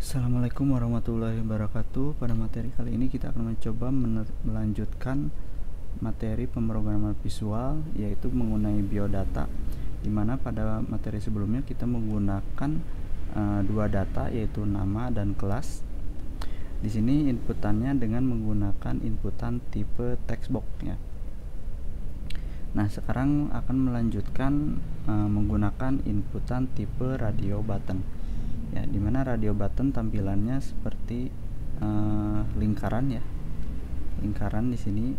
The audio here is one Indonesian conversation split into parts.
Assalamualaikum warahmatullahi wabarakatuh. Pada materi kali ini kita akan mencoba melanjutkan materi pemrograman visual, yaitu mengenai biodata, di mana pada materi sebelumnya kita menggunakan dua data, yaitu nama dan kelas. Di sini inputannya dengan menggunakan inputan tipe textbox ya. Nah, sekarang akan melanjutkan menggunakan inputan tipe radio button. Ya, dimana radio button tampilannya seperti lingkaran ya. Lingkaran di sini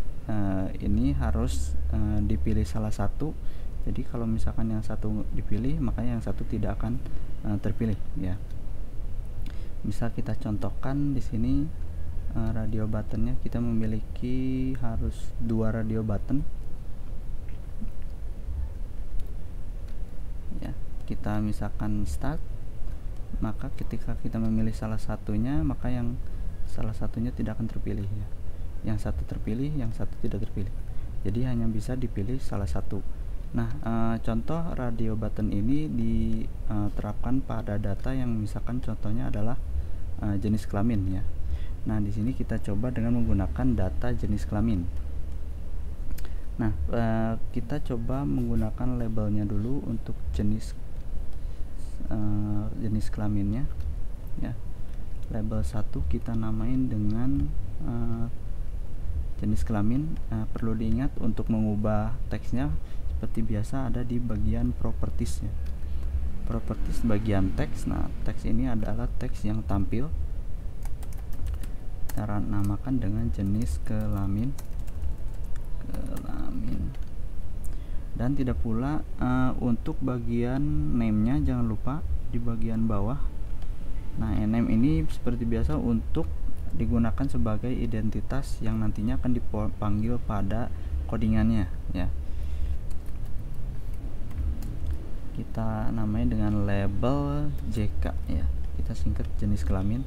ini harus dipilih salah satu. Jadi kalau misalkan yang satu dipilih, maka yang satu tidak akan terpilih ya. Misal kita contohkan di sini radio buttonnya kita memiliki harus dua radio button. Ya, kita misalkan start, maka ketika kita memilih salah satunya, maka yang salah satunya tidak akan terpilih ya. Yang satu terpilih, yang satu tidak terpilih. Jadi hanya bisa dipilih salah satu. Nah, contoh radio button ini diterapkan pada data yang misalkan contohnya adalah jenis kelamin ya. Nah, di sini kita coba dengan menggunakan data jenis kelamin. Nah, kita coba menggunakan labelnya dulu untuk jenis kelaminnya ya. Label 1 kita namain dengan jenis kelamin. Perlu diingat untuk mengubah teksnya seperti biasa ada di bagian properties ya. Properties bagian teks. Nah, teks ini adalah teks yang tampil. Kita namakan dengan jenis kelamin. Dan tidak pula untuk bagian name-nya jangan lupa di bagian bawah. Nah, name ini seperti biasa untuk digunakan sebagai identitas yang nantinya akan dipanggil pada codingannya ya. Kita namai dengan label JK ya. Kita singkat jenis kelamin.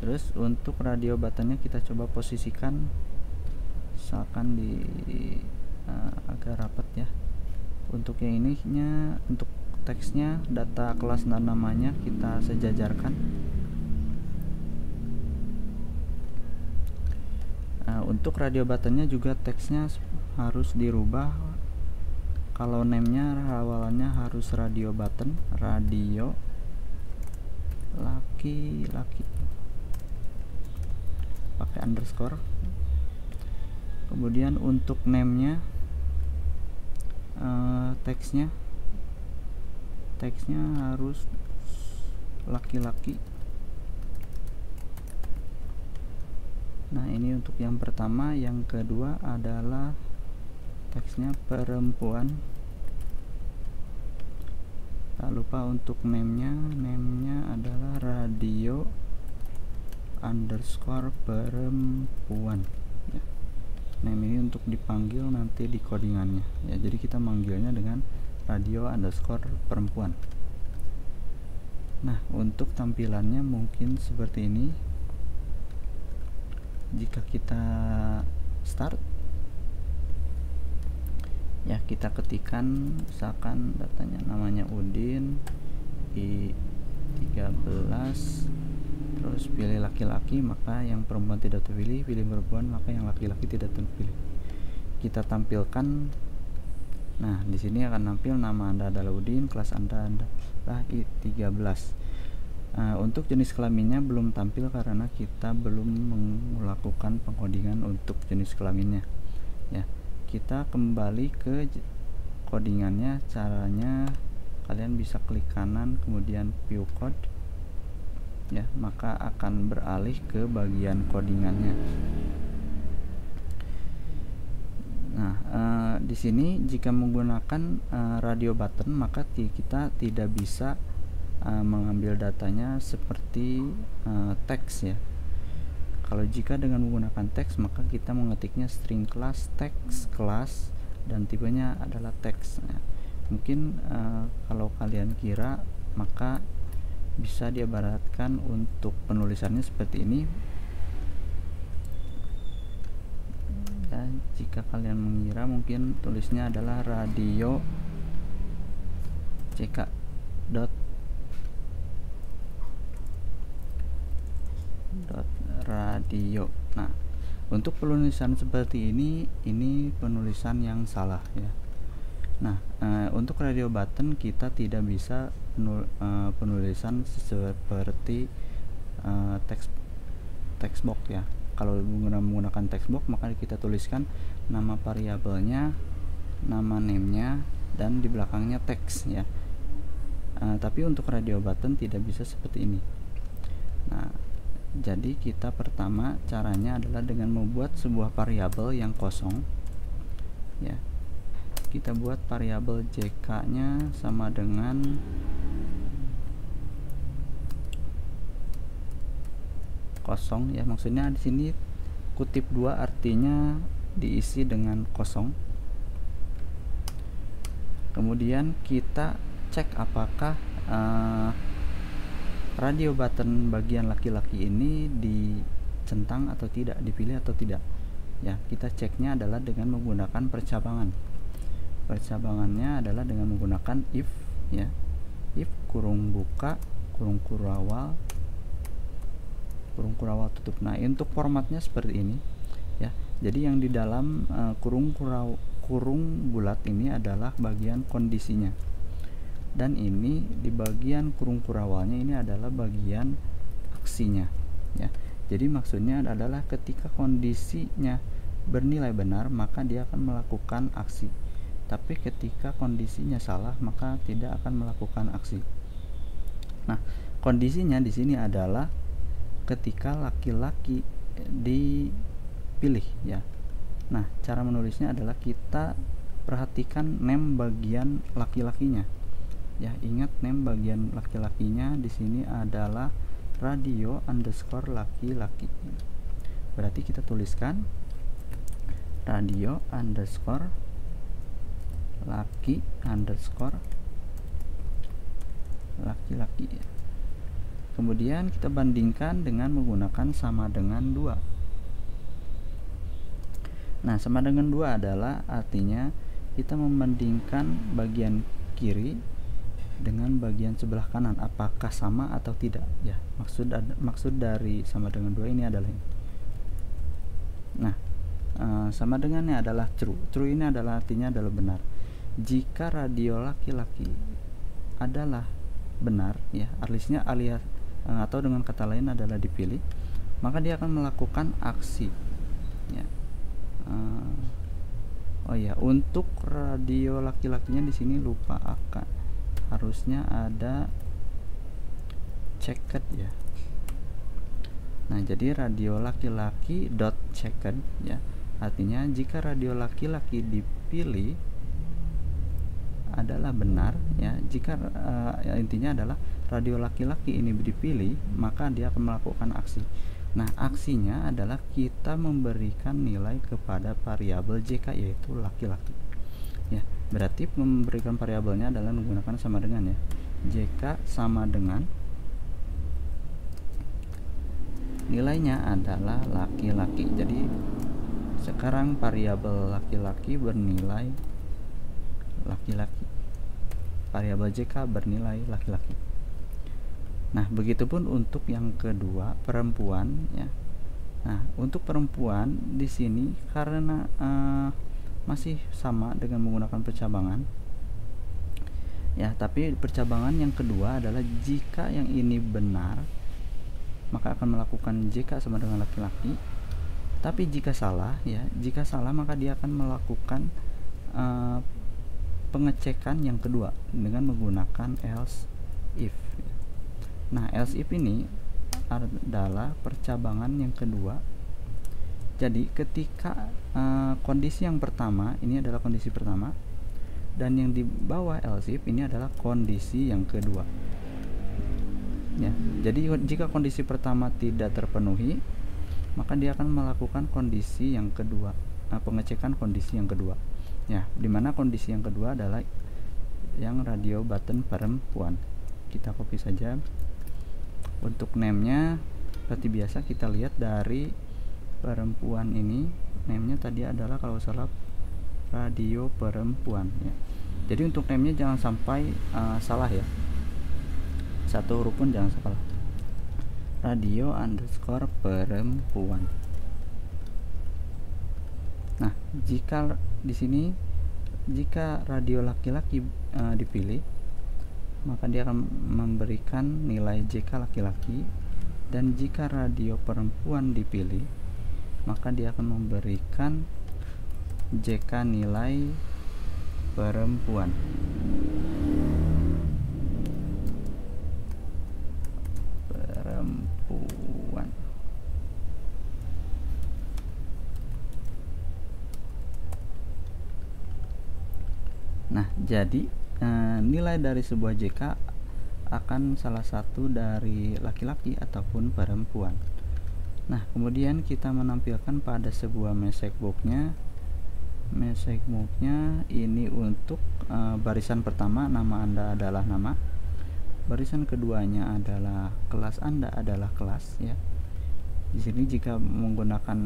Terus untuk radio buttonnya kita coba posisikan misalkan di agak rapat ya. Untuk yang ininya, untuk teksnya, data kelas dan namanya kita sejajarkan. Untuk radio buttonnya juga teksnya harus dirubah. Kalau name-nya awalannya harus radio button, radio laki-laki, pakai underscore. Kemudian untuk name-nya teksnya harus laki-laki. Nah, ini untuk yang pertama. Yang kedua adalah teksnya perempuan. Tak lupa untuk name-nya adalah radio underscore perempuan ya. Name ini untuk dipanggil nanti di codingannya ya. Jadi kita manggilnya dengan radio underscore perempuan. Nah, untuk tampilannya mungkin seperti ini. Jika kita start ya, kita ketikkan misalkan datanya namanya Udin I13, terus pilih laki-laki, maka yang perempuan tidak terpilih. Pilih perempuan, maka yang laki-laki tidak terpilih. Kita tampilkan. Nah, di sini akan tampil nama Anda adalah Udin, kelas Anda adalah I13. Untuk jenis kelaminnya belum tampil karena kita belum melakukan pengkodingan untuk jenis kelaminnya ya. Kita kembali ke codingannya. Caranya kalian bisa klik kanan kemudian view code ya, maka akan beralih ke bagian codingannya. Nah, di sini jika menggunakan radio button, maka kita tidak bisa mengambil datanya seperti teks ya. Kalau jika dengan menggunakan teks, maka kita mengetiknya string class text class dan tipenya adalah teks. Nah, mungkin kalau kalian kira, maka bisa diibaratkan untuk penulisannya seperti ini. Dan jika kalian mengira, mungkin tulisnya adalah radio ck dot radio. Nah, untuk penulisan seperti ini penulisan yang salah ya. Nah, untuk radio button kita tidak bisa penulisan seperti text box ya. Kalau menggunakan text box, maka kita tuliskan nama variabelnya, nama name-nya, dan di belakangnya teks ya. Tapi untuk radio button tidak bisa seperti ini. Nah, jadi kita pertama caranya adalah dengan membuat sebuah variabel yang kosong ya. Kita buat variabel jk-nya sama dengan kosong ya, maksudnya di sini kutip 2 artinya diisi dengan kosong. Kemudian kita cek apakah radio button bagian laki-laki ini dicentang atau tidak, dipilih atau tidak ya. Kita ceknya adalah dengan menggunakan percabangan. Percabangannya adalah dengan menggunakan if ya, if kurung buka kurung kurawal tutup. Nah, untuk formatnya seperti ini ya. Jadi yang di dalam kurung bulat ini adalah bagian kondisinya, dan ini di bagian kurung kurawalnya ini adalah bagian aksinya ya. Jadi maksudnya adalah ketika kondisinya bernilai benar, maka dia akan melakukan aksi. Tapi ketika kondisinya salah, maka tidak akan melakukan aksi. Nah, kondisinya di sini adalah ketika laki-laki dipilih ya. Nah, cara menulisnya adalah kita perhatikan name bagian laki-lakinya ya. Ingat, name bagian laki-lakinya di sini adalah radio underscore laki-laki. Berarti kita tuliskan radio underscore laki underscore laki-laki. Kemudian kita bandingkan dengan menggunakan sama dengan 2. Nah, sama dengan 2 adalah artinya kita membandingkan bagian kiri dengan bagian sebelah kanan, apakah sama atau tidak ya. Maksud dari sama dengan 2 ini adalah ini. Nah, sama dengannya adalah true. True ini adalah artinya adalah benar. Jika radio laki-laki adalah benar ya, alias atau dengan kata lain adalah dipilih, maka dia akan melakukan aksi ya. Oh ya, untuk radio laki-lakinya di sini lupa akan harusnya ada checked ya. Nah, jadi radio laki-laki dot checked ya, artinya jika radio laki-laki dipilih adalah benar ya. Jika intinya adalah radio laki-laki ini dipilih, maka dia akan melakukan aksi. Nah, aksinya adalah kita memberikan nilai kepada variabel jk, yaitu laki-laki ya. Berarti memberikan variabelnya adalah menggunakan sama dengan ya. Jk sama dengan nilainya adalah laki-laki. Jadi sekarang variabel laki-laki bernilai laki-laki, variabel jk bernilai laki-laki. Nah, begitupun untuk yang kedua, perempuan ya. Nah, untuk perempuan di sini karena masih sama dengan menggunakan percabangan ya, tapi percabangan yang kedua adalah jika yang ini benar, maka akan melakukan jk sama dengan laki-laki. Tapi jika salah ya, jika salah maka dia akan melakukan pengecekan yang kedua dengan menggunakan else if. Nah, else if ini adalah percabangan yang kedua. Jadi ketika kondisi yang pertama ini adalah kondisi pertama, dan yang di bawah else if ini adalah kondisi yang kedua ya. Jadi jika kondisi pertama tidak terpenuhi, maka dia akan melakukan kondisi yang kedua, pengecekan kondisi yang kedua ya, dimana kondisi yang kedua adalah yang radio button perempuan. Kita copy saja. Untuk name-nya seperti biasa kita lihat dari perempuan ini, name-nya tadi adalah kalau salah radio perempuan ya. Jadi untuk name-nya jangan sampai salah ya, satu huruf pun jangan salah. radio underscore perempuan. Nah, jika di sini jika radio laki-laki dipilih, maka dia akan memberikan nilai JK laki-laki, dan jika radio perempuan dipilih, maka dia akan memberikan JK nilai perempuan. Nah, jadi nilai dari sebuah JK akan salah satu dari laki-laki ataupun perempuan. Nah, kemudian kita menampilkan pada sebuah message box-nya. Message box-nya ini untuk barisan pertama nama Anda adalah nama, barisan keduanya adalah kelas Anda adalah kelas, ya. Di sini jika menggunakan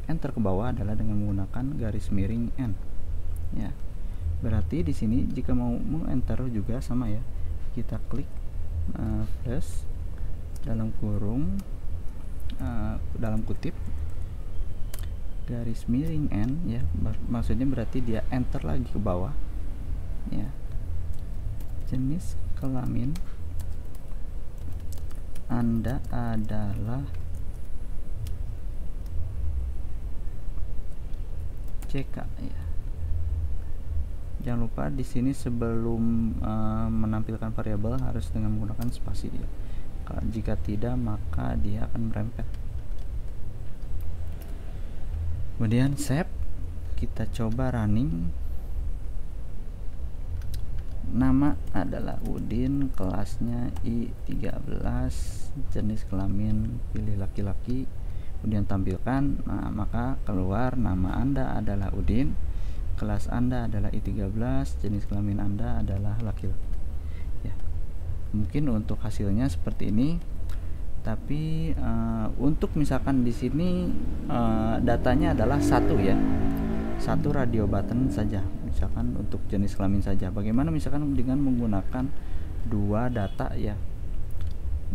enter ke bawah adalah dengan menggunakan garis miring N, ya. Berarti di sini jika mau enter juga sama, ya. Kita klik plus dalam kurung dalam kutip garis miring N, ya. Maksudnya berarti dia enter lagi ke bawah, ya. Jenis kelamin Anda adalah CK, ya. Jangan lupa di sini sebelum menampilkan variabel harus dengan menggunakan spasi, ya. Jika tidak, maka dia akan merempet. Kemudian save, kita coba running. Nama adalah Udin, kelasnya I13, jenis kelamin pilih laki-laki, kemudian tampilkan. Nah, maka keluar nama Anda adalah Udin, kelas Anda adalah I13, jenis kelamin Anda adalah laki-laki, ya. Mungkin untuk hasilnya seperti ini, tapi untuk misalkan di sini datanya adalah satu, ya, satu radio button saja, misalkan untuk jenis kelamin saja. Bagaimana misalkan dengan menggunakan dua data, ya,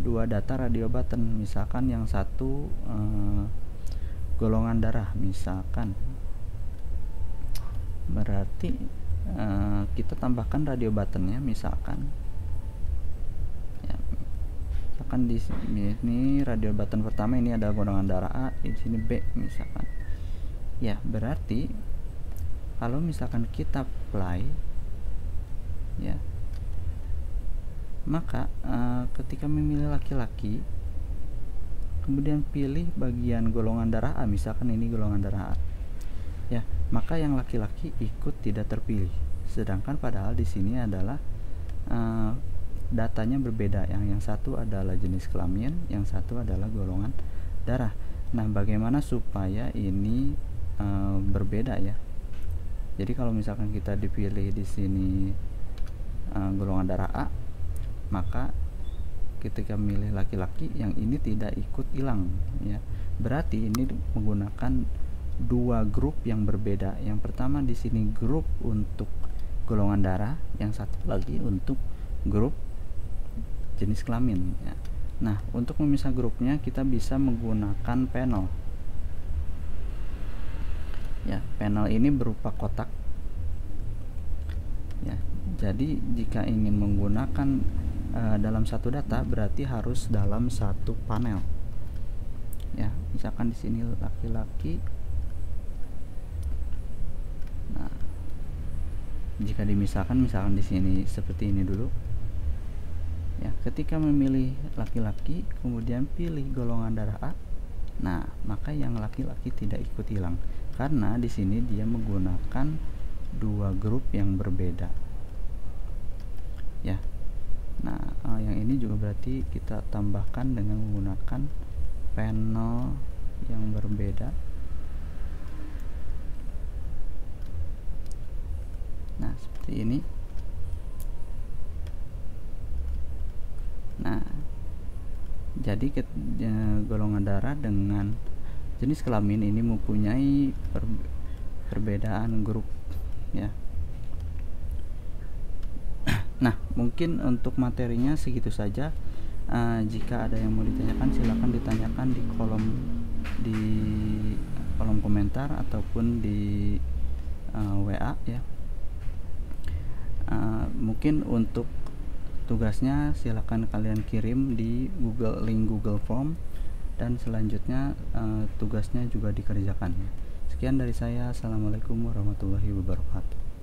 dua data radio button, misalkan yang satu golongan darah misalkan, berarti kita tambahkan radio buttonnya, misalkan, ya, misalkan di sini radio button pertama ini adalah golongan darah A, di sini B misalkan, ya. Berarti kalau misalkan kita play, ya, maka ketika memilih laki-laki kemudian pilih bagian golongan darah A, misalkan ini golongan darah A, ya, maka yang laki-laki ikut tidak terpilih, sedangkan padahal di sini adalah datanya berbeda, yang satu adalah jenis kelamin, yang satu adalah golongan darah. Nah, bagaimana supaya ini berbeda, ya? Jadi kalau misalkan kita dipilih di sini golongan darah A, maka ketika memilih laki-laki yang ini tidak ikut hilang, ya. Berarti ini menggunakan dua grup yang berbeda. Yang pertama di sini grup untuk golongan darah, yang satu lagi untuk grup jenis kelamin, ya. Nah, untuk memisah grupnya kita bisa menggunakan panel, ya. Panel ini berupa kotak, ya. Jadi jika ingin menggunakan dalam satu data berarti harus dalam satu panel, ya. Misalkan di sini laki-laki. Nah, jika dimisahkan misalkan di sini seperti ini dulu, ya. Ketika memilih laki-laki kemudian pilih golongan darah A, nah, maka yang laki-laki tidak ikut hilang karena di sini dia menggunakan dua grup yang berbeda, ya. Nah, yang ini juga berarti kita tambahkan dengan menggunakan panel yang berbeda. Nah, seperti ini. Nah, jadi golongan darah dengan jenis kelamin ini mempunyai perbedaan grup, ya. Nah, mungkin untuk materinya segitu saja. Jika ada yang mau ditanyakan, silakan ditanyakan di kolom komentar ataupun di WA ya. Mungkin untuk tugasnya silakan kalian kirim di link Google Form, dan selanjutnya tugasnya juga dikerjakan. Sekian dari saya. Assalamualaikum warahmatullahi wabarakatuh.